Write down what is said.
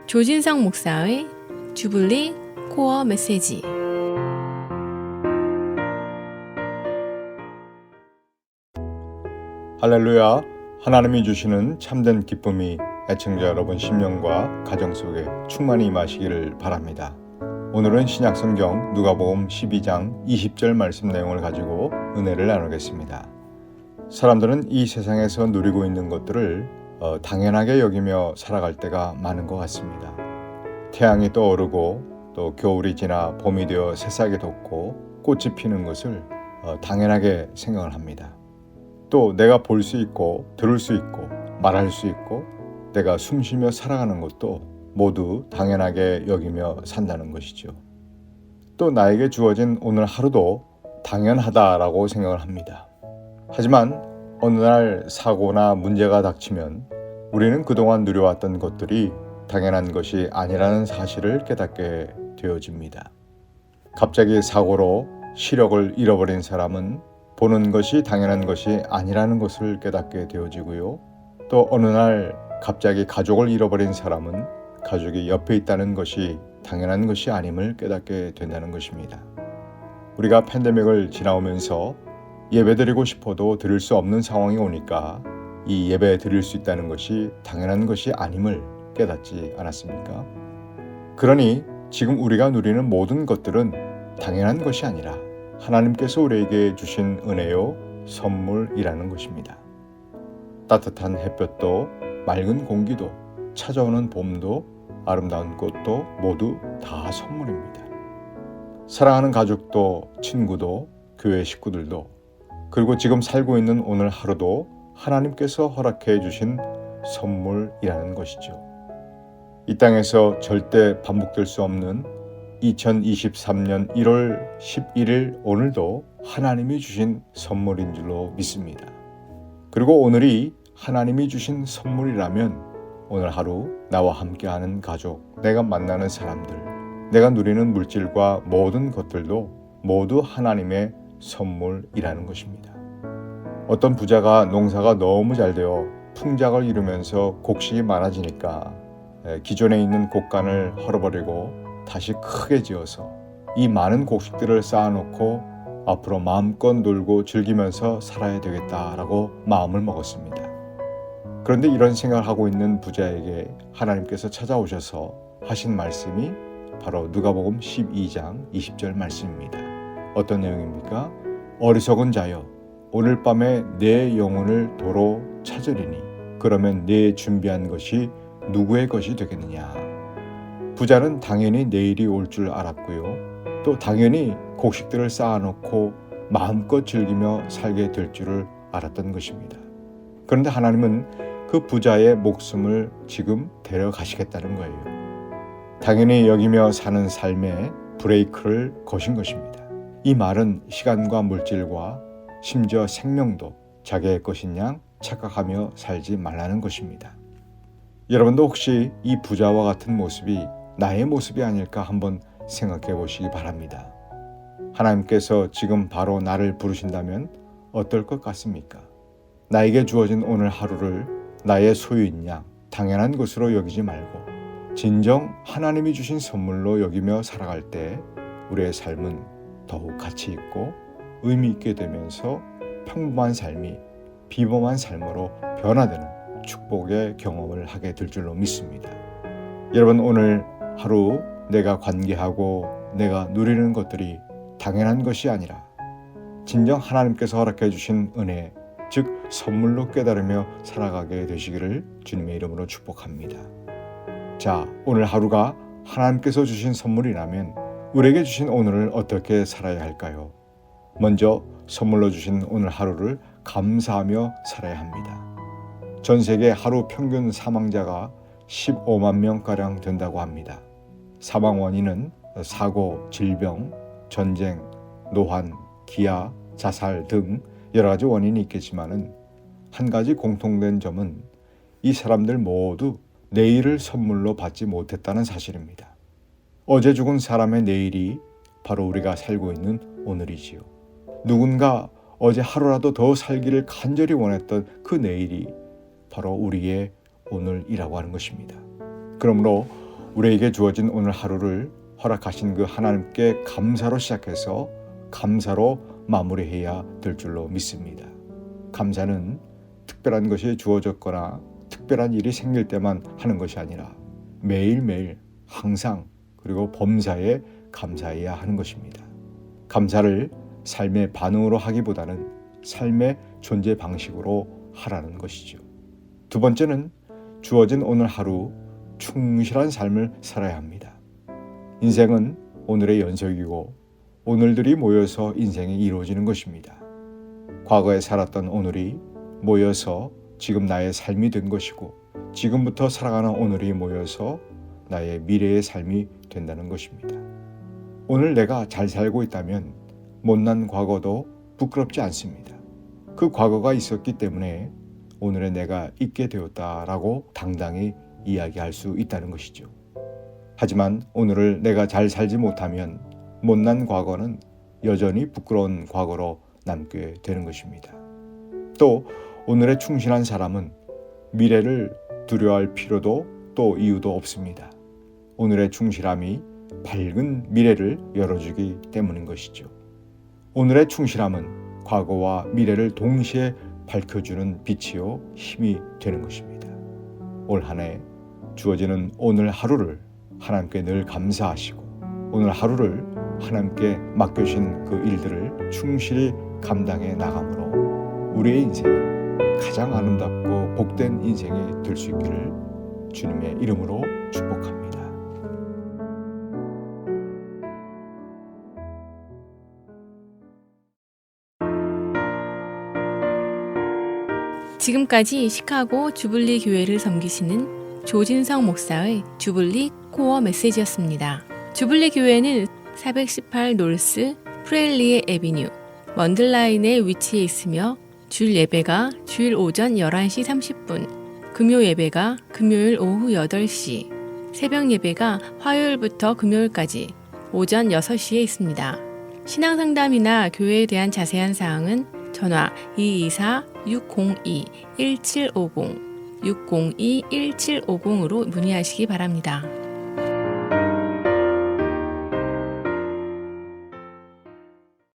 조진성 목사의 주블리 코어 메시지. 할렐루야. 하나님이 주시는 참된 기쁨이 애청자 여러분 심령과 가정 속에 충만히 임하시기를 바랍니다. 오늘은 신약성경 누가복음 12장 20절 말씀 내용을 가지고 은혜를 나누겠습니다. 사람들은 이 세상에서 누리고 있는 것들을 당연하게 여기며 살아갈 때가 많은 것 같습니다. 태양이 떠오르고 또 겨울이 지나 봄이 되어 새싹이 돋고 꽃이 피는 것을 당연하게 생각을 합니다. 또 내가 볼 수 있고 들을 수 있고 말할 수 있고 내가 숨쉬며 살아가는 것도 모두 당연하게 여기며 산다는 것이죠. 또 나에게 주어진 오늘 하루도 당연하다라고 생각을 합니다. 하지만 어느 날 사고나 문제가 닥치면 우리는 그동안 누려왔던 것들이 당연한 것이 아니라는 사실을 깨닫게 되어집니다. 갑자기 사고로 시력을 잃어버린 사람은 보는 것이 당연한 것이 아니라는 것을 깨닫게 되어지고요. 또 어느 날 갑자기 가족을 잃어버린 사람은 가족이 옆에 있다는 것이 당연한 것이 아님을 깨닫게 된다는 것입니다. 우리가 팬데믹을 지나오면서 예배드리고 싶어도 드릴 수 없는 상황이 오니까 이 예배 드릴 수 있다는 것이 당연한 것이 아님을 깨닫지 않았습니까? 그러니 지금 우리가 누리는 모든 것들은 당연한 것이 아니라 하나님께서 우리에게 주신 은혜요 선물이라는 것입니다. 따뜻한 햇볕도 맑은 공기도 찾아오는 봄도 아름다운 꽃도 모두 다 선물입니다. 사랑하는 가족도 친구도 교회 식구들도 그리고 지금 살고 있는 오늘 하루도 하나님께서 허락해 주신 선물이라는 것이죠. 이 땅에서 절대 반복될 수 없는 2023년 1월 11일 오늘도 하나님이 주신 선물인 줄로 믿습니다. 그리고 오늘이 하나님이 주신 선물이라면 오늘 하루 나와 함께하는 가족, 내가 만나는 사람들, 내가 누리는 물질과 모든 것들도 모두 하나님의 선물이라는 것입니다. 어떤 부자가 농사가 너무 잘 되어 풍작을 이루면서 곡식이 많아지니까 기존에 있는 곡간을 헐어버리고 다시 크게 지어서 이 많은 곡식들을 쌓아놓고 앞으로 마음껏 놀고 즐기면서 살아야 되겠다라고 마음을 먹었습니다. 그런데 이런 생각을 하고 있는 부자에게 하나님께서 찾아오셔서 하신 말씀이 바로 누가복음 12장 20절 말씀입니다. 어떤 내용입니까? 어리석은 자여 오늘 밤에 내 영혼을 도로 찾으리니 그러면 내 준비한 것이 누구의 것이 되겠느냐. 부자는 당연히 내일이 올 줄 알았고요. 또 당연히 곡식들을 쌓아놓고 마음껏 즐기며 살게 될 줄을 알았던 것입니다. 그런데 하나님은 그 부자의 목숨을 지금 데려가시겠다는 거예요. 당연히 여기며 사는 삶에 브레이크를 거신 것입니다. 이 말은 시간과 물질과 심지어 생명도 자기의 것인 양 착각하며 살지 말라는 것입니다. 여러분도 혹시 이 부자와 같은 모습이 나의 모습이 아닐까 한번 생각해 보시기 바랍니다. 하나님께서 지금 바로 나를 부르신다면 어떨 것 같습니까? 나에게 주어진 오늘 하루를 나의 소유인 양 당연한 것으로 여기지 말고 진정 하나님이 주신 선물로 여기며 살아갈 때 우리의 삶은 더욱 가치 있고 의미 있게 되면서 평범한 삶이 비범한 삶으로 변화되는 축복의 경험을 하게 될 줄로 믿습니다. 여러분 오늘 하루 내가 관계하고 내가 누리는 것들이 당연한 것이 아니라 진정 하나님께서 허락해 주신 은혜 즉 선물로 깨달으며 살아가게 되시기를 주님의 이름으로 축복합니다. 자, 오늘 하루가 하나님께서 주신 선물이라면 우리에게 주신 오늘을 어떻게 살아야 할까요? 먼저 선물로 주신 오늘 하루를 감사하며 살아야 합니다. 전 세계 하루 평균 사망자가 15만 명가량 된다고 합니다. 사망 원인은 사고, 질병, 전쟁, 노환, 기아, 자살 등 여러 가지 원인이 있겠지만은 한 가지 공통된 점은 이 사람들 모두 내일을 선물로 받지 못했다는 사실입니다. 어제 죽은 사람의 내일이 바로 우리가 살고 있는 오늘이지요. 누군가 어제 하루라도 더 살기를 간절히 원했던 그 내일이 바로 우리의 오늘이라고 하는 것입니다. 그러므로 우리에게 주어진 오늘 하루를 허락하신 그 하나님께 감사로 시작해서 감사로 마무리해야 될 줄로 믿습니다. 감사는 특별한 것이 주어졌거나 특별한 일이 생길 때만 하는 것이 아니라 매일매일 항상 그리고 범사에 감사해야 하는 것입니다. 감사를 삶의 반응으로 하기보다는 삶의 존재 방식으로 하라는 것이죠. 두 번째는 주어진 오늘 하루 충실한 삶을 살아야 합니다. 인생은 오늘의 연속이고 오늘들이 모여서 인생이 이루어지는 것입니다. 과거에 살았던 오늘이 모여서 지금 나의 삶이 된 것이고 지금부터 살아가는 오늘이 모여서 나의 미래의 삶이 된다는 것입니다. 오늘 내가 잘 살고 있다면 못난 과거도 부끄럽지 않습니다. 그 과거가 있었기 때문에 오늘의 내가 있게 되었다라고 당당히 이야기할 수 있다는 것이죠. 하지만 오늘을 내가 잘 살지 못하면 못난 과거는 여전히 부끄러운 과거로 남게 되는 것입니다. 또 오늘에 충실한 사람은 미래를 두려워할 필요도 또 이유도 없습니다. 오늘의 충실함이 밝은 미래를 열어주기 때문인 것이죠. 오늘의 충실함은 과거와 미래를 동시에 밝혀주는 빛이요 힘이 되는 것입니다. 올 한 해 주어지는 오늘 하루를 하나님께 늘 감사하시고 오늘 하루를 하나님께 맡겨주신 그 일들을 충실히 감당해 나감으로 우리의 인생이 가장 아름답고 복된 인생이 될 수 있기를 주님의 이름으로 축복합니다. 지금까지 시카고 주블리 교회를 섬기시는 조진성 목사의 주블리 코어 메시지였습니다. 주블리 교회는 418 노스 프렐리에 에비뉴 먼들라인에 위치해 있으며 주일 예배가 주일 오전 11시 30분, 금요 예배가 금요일 오후 8시, 새벽 예배가 화요일부터 금요일까지 오전 6시에 있습니다. 신앙상담이나 교회에 대한 자세한 사항은 전화 224-602-1750, 602-1750으로 문의하시기 바랍니다.